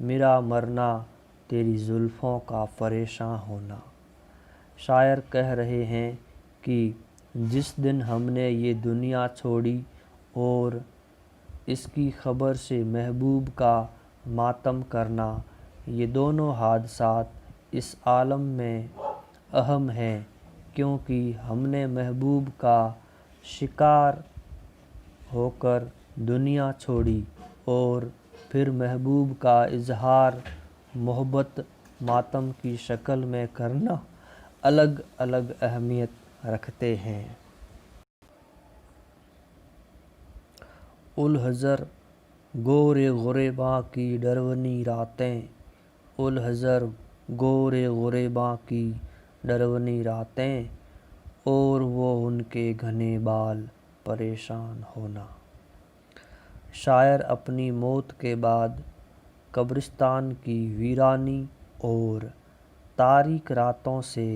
میرا مرنا تیری زلفوں کا پریشاں ہونا۔ شاعر کہہ رہے ہیں کہ جس دن ہم نے یہ دنیا چھوڑی اور اس کی خبر سے محبوب کا ماتم کرنا، یہ دونوں حادثات اس عالم میں اہم ہیں، کیونکہ ہم نے محبوب کا شکار ہو کر دنیا چھوڑی اور پھر محبوب کا اظہار محبت ماتم کی شکل میں کرنا الگ الگ اہمیت رکھتے ہیں۔ الحذر گورے غریباں کی ڈرونی راتیں، الحذر گورے غریباں کی ڈرونی راتیں، اور وہ ان کے گھنے بال پریشان ہونا۔ شاعر اپنی موت کے بعد قبرستان کی ویرانی اور تاریک راتوں سے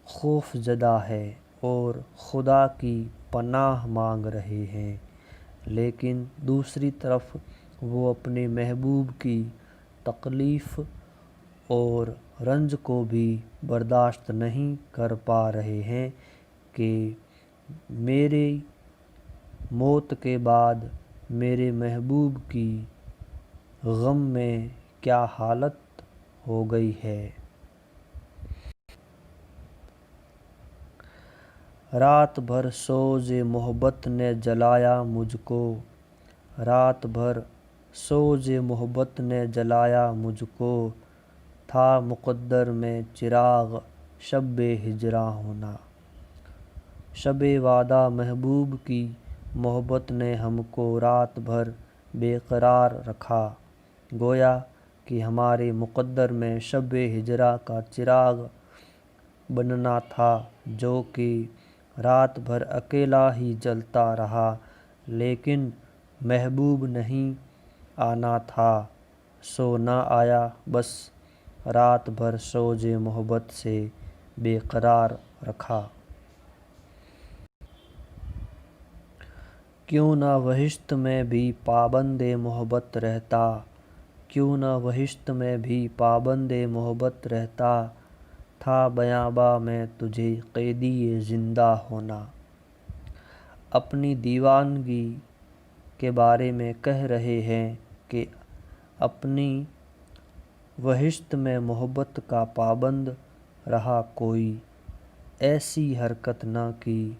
خوف زدہ ہے اور خدا کی پناہ مانگ رہے ہیں، لیکن دوسری طرف وہ اپنے محبوب کی تکلیف اور رنج کو بھی برداشت نہیں کر پا رہے ہیں کہ میری موت کے بعد میرے محبوب کی غم میں کیا حالت ہو گئی ہے۔ رات بھر سوز محبت نے جلایا مجھ کو، رات بھر سوز محبت نے جلایا مجھ کو، تھا مقدر میں چراغ شب ہجراں ہونا۔ شب وعدہ محبوب کی محبت نے ہم کو رات بھر بے قرار رکھا، گویا کہ ہمارے مقدر میں شب ہجراں کا چراغ بننا تھا، جو کہ رات بھر اکیلا ہی جلتا رہا، لیکن محبوب نہیں آنا تھا، سو نہ آیا، بس رات بھر سوز محبت سے بے قرار رکھا۔ کیوں نہ بہشت میں بھی پابند محبت رہتا، کیوں نہ بہشت میں بھی پابند محبت رہتا، تھا بیاباں میں تجھے قیدی زندہ ہونا۔ اپنی دیوانگی کے بارے میں کہہ رہے ہیں کہ اپنی بہشت میں محبت کا پابند رہا، کوئی ایسی حرکت نہ کی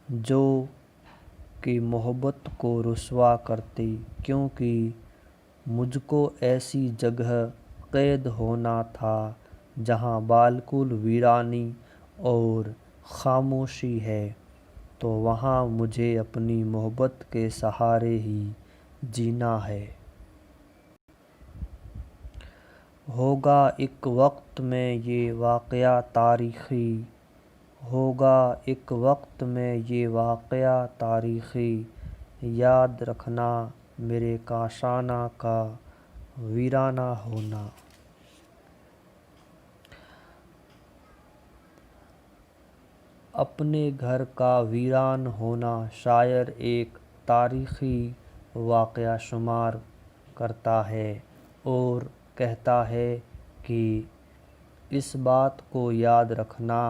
جو کہ محبت کو رسوا کرتی، کیونکہ مجھ کو ایسی جگہ قید ہونا تھا جہاں بالکل ویرانی اور خاموشی ہے، تو وہاں مجھے اپنی محبت کے سہارے ہی جینا ہے۔ ہوگا ایک وقت میں یہ واقعہ تاریخی، ہوگا ایک وقت میں یہ واقعہ تاریخی، یاد رکھنا میرے کاشانہ کا ویرانہ ہونا۔ اپنے گھر کا ویران ہونا شاعر ایک تاریخی واقعہ شمار کرتا ہے اور کہتا ہے کہ اس بات کو یاد رکھنا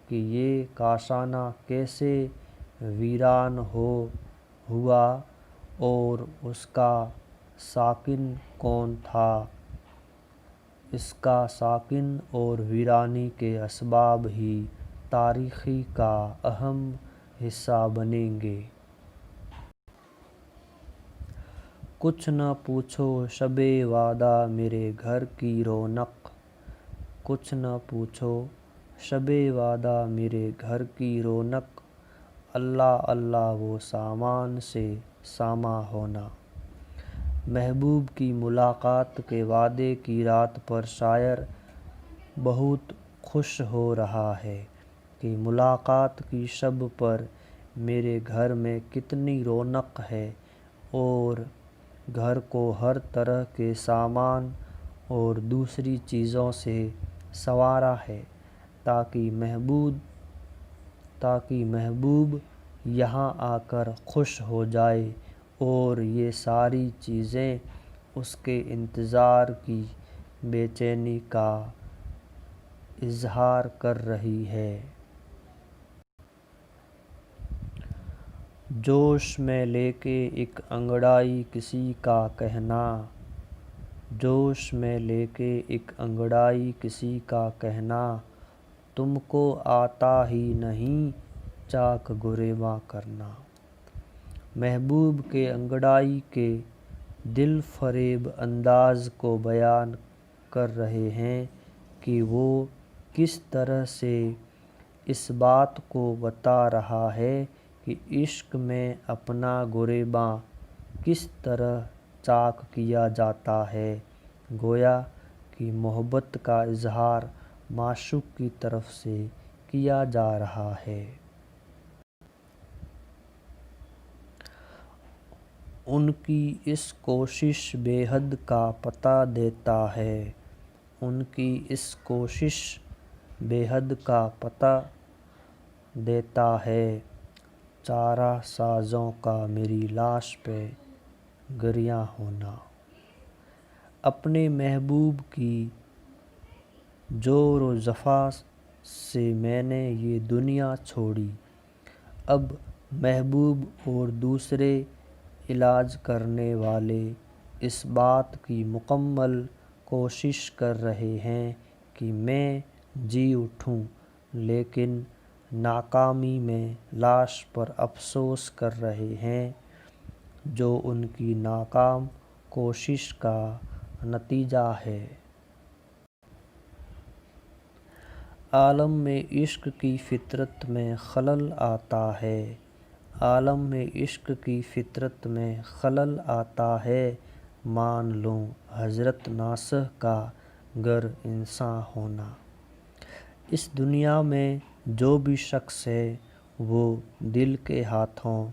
کہ یہ کاشانہ کیسے ویران ہوا اور اس کا ساکن کون تھا۔ اس کا ساکن اور ویرانی کے اسباب ہی تاریخی کا اہم حصہ بنیں گے۔ کچھ نہ پوچھو شب وعدہ میرے گھر کی رونق، کچھ نہ پوچھو شب وعدہ میرے گھر کی رونق، اللہ اللہ وہ سامان سے ساماں ہونا۔ محبوب کی ملاقات کے وعدے کی رات پر شاعر بہت خوش ہو رہا ہے کہ ملاقات کی شب پر میرے گھر میں کتنی رونق ہے اور گھر کو ہر طرح کے سامان اور دوسری چیزوں سے سنوارا ہے، تاکہ محبوب یہاں آ کر خوش ہو جائے، اور یہ ساری چیزیں اس کے انتظار کی بے چینی کا اظہار کر رہی ہے۔ جوش میں لے کے ایک انگڑائی کسی کا کہنا، جوش میں لے کے ایک انگڑائی کسی کا کہنا، تم کو آتا ہی نہیں چاک گریباں کرنا۔ محبوب کے انگڑائی کے دل فریب انداز کو بیان کر رہے ہیں کہ وہ کس طرح سے اس بات کو بتا رہا ہے کہ عشق میں اپنا گریباں کس طرح چاک کیا جاتا ہے، گویا کہ محبت کا اظہار معشوق کی طرف سے کیا جا رہا ہے۔ ان کی اس کوشش بے حد کا پتہ دیتا ہے، ان کی اس کوشش بے حد کا پتہ دیتا ہے، چارہ سازوں کا میری لاش پہ گریاں ہونا۔ اپنے محبوب کی جور و جفا سے میں نے یہ دنیا چھوڑی، اب محبوب اور دوسرے علاج کرنے والے اس بات کی مکمل کوشش کر رہے ہیں کہ میں جی اٹھوں، لیکن ناکامی میں لاش پر افسوس کر رہے ہیں، جو ان کی ناکام کوشش کا نتیجہ ہے۔ عالم میں عشق کی فطرت میں خلل آتا ہے، عالم میں عشق کی فطرت میں خلل آتا ہے، مان لوں حضرت ناصح کا گر انساں ہونا۔ اس دنیا میں جو بھی شخص ہے وہ دل کے ہاتھوں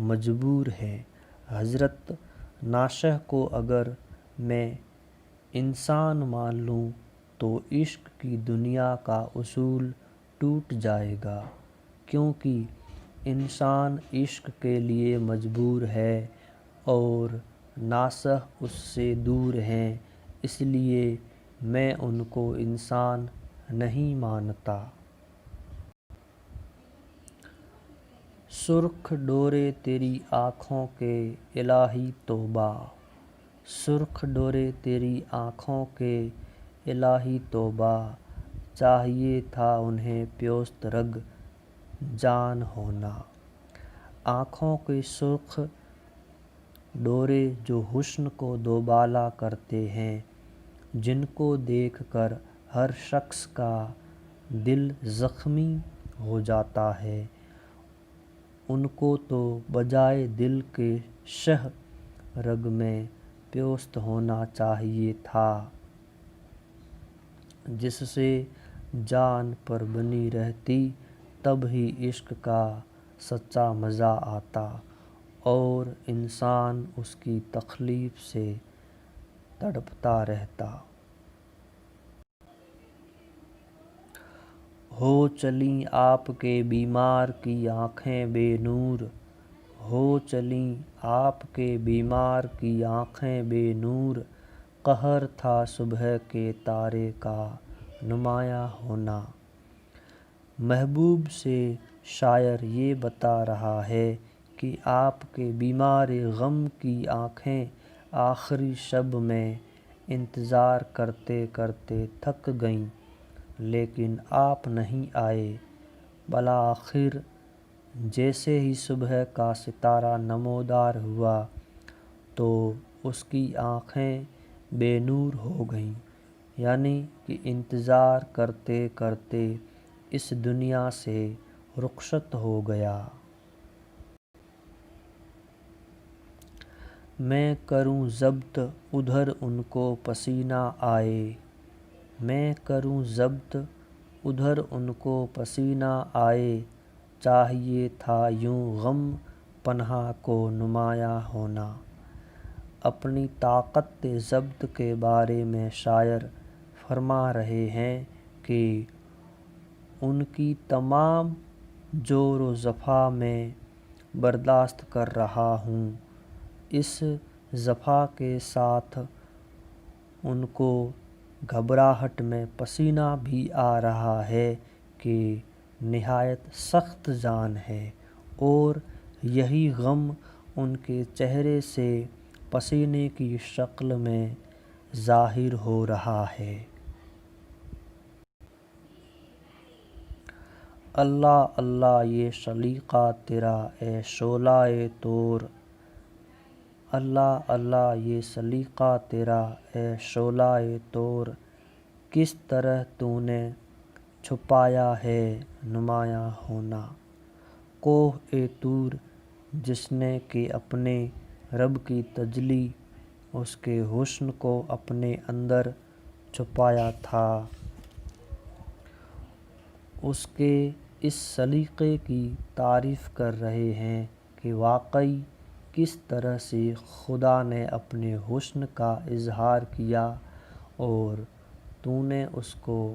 مجبور ہے۔ حضرت ناصح کو اگر میں انسان مان لوں تو عشق کی دنیا کا اصول ٹوٹ جائے گا، کیونکہ انسان عشق کے لیے مجبور ہے اور ناصح اس سے دور ہیں، اس لیے میں ان کو انسان نہیں مانتا۔ سرخ ڈورے تیری آنکھوں کے الہی توبہ، سرخ ڈورے تیری آنکھوں کے الہی توبہ، چاہیے تھا انہیں پیوست رگ جان ہونا۔ آنکھوں کے سرخ ڈورے جو حسن کو دوبالا کرتے ہیں، جن کو دیکھ کر ہر شخص کا دل زخمی ہو جاتا ہے، ان کو تو بجائے دل کے شہ رگ میں پیوست ہونا چاہیے تھا، جس سے جان پر بنی رہتی، تب ہی عشق کا سچا مزہ آتا اور انسان اس کی تکلیف سے تڑپتا رہتا۔ ہو چلیں آپ کے بیمار کی آنکھیں بے نور، ہو چلیں آپ کے بیمار کی آنکھیں بے نور، قہر تھا صبح کے تارے کا نمایاں ہونا۔ محبوب سے شاعر یہ بتا رہا ہے کہ آپ کے بیمار غم کی آنکھیں آخری شب میں انتظار کرتے کرتے تھک گئیں، لیکن آپ نہیں آئے۔ بالآخر جیسے ہی صبح کا ستارہ نمودار ہوا تو اس کی آنکھیں بے نور ہو گئیں، یعنی کہ انتظار کرتے کرتے اس دنیا سے رخصت ہو گیا۔ میں کروں ضبط ادھر ان کو پسینہ آئے، میں کروں ضبط ادھر ان کو پسینہ آئے، چاہیے تھا یوں غم پنہاں کو نمایاں ہونا۔ اپنی طاقت ضبط کے بارے میں شاعر فرما رہے ہیں کہ ان کی تمام جور و جفا میں برداشت کر رہا ہوں۔ اس جفا کے ساتھ ان کو گھبراہٹ میں پسینہ بھی آ رہا ہے کہ نہایت سخت جان ہے، اور یہی غم ان کے چہرے سے پسینے کی شکل میں ظاہر ہو رہا ہے۔ اللہ اللہ یہ سلیقہ تیرا اے شعلہ طور، اللہ اللہ یہ سلیقہ تیرا اے شعلہ طور، کس طرح تو نے چھپایا ہے نمایاں ہونا۔ کوہ طور جس نے کہ اپنے رب کی تجلی اس کے حسن کو اپنے اندر چھپایا تھا، اس کے اس سلیقے کی تعریف کر رہے ہیں کہ واقعی کس طرح سے خدا نے اپنے حسن کا اظہار کیا اور تو نے اس کو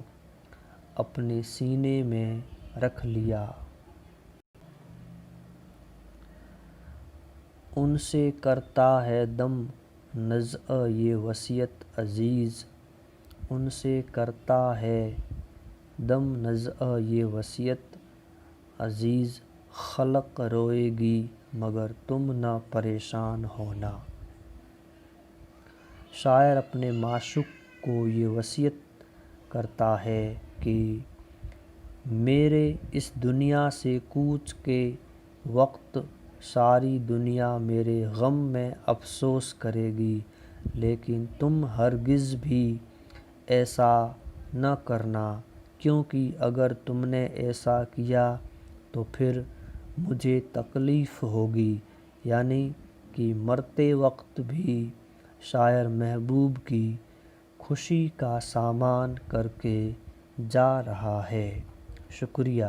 اپنے سینے میں رکھ لیا۔ ان سے کرتا ہے دم نزع یہ وصیت عزیز، ان سے کرتا ہے دم نزع یہ وصیت عزیز، خلق روئے گی مگر تم نہ پریشان ہونا۔ شاعر اپنے معشوق کو یہ وصیت کرتا ہے کہ میرے اس دنیا سے کوچ کے وقت ساری دنیا میرے غم میں افسوس کرے گی، لیکن تم ہرگز بھی ایسا نہ کرنا، کیونکہ اگر تم نے ایسا کیا تو پھر مجھے تکلیف ہوگی۔ یعنی کہ مرتے وقت بھی شاعر محبوب کی خوشی کا سامان کر کے جا رہا ہے۔ شکریہ۔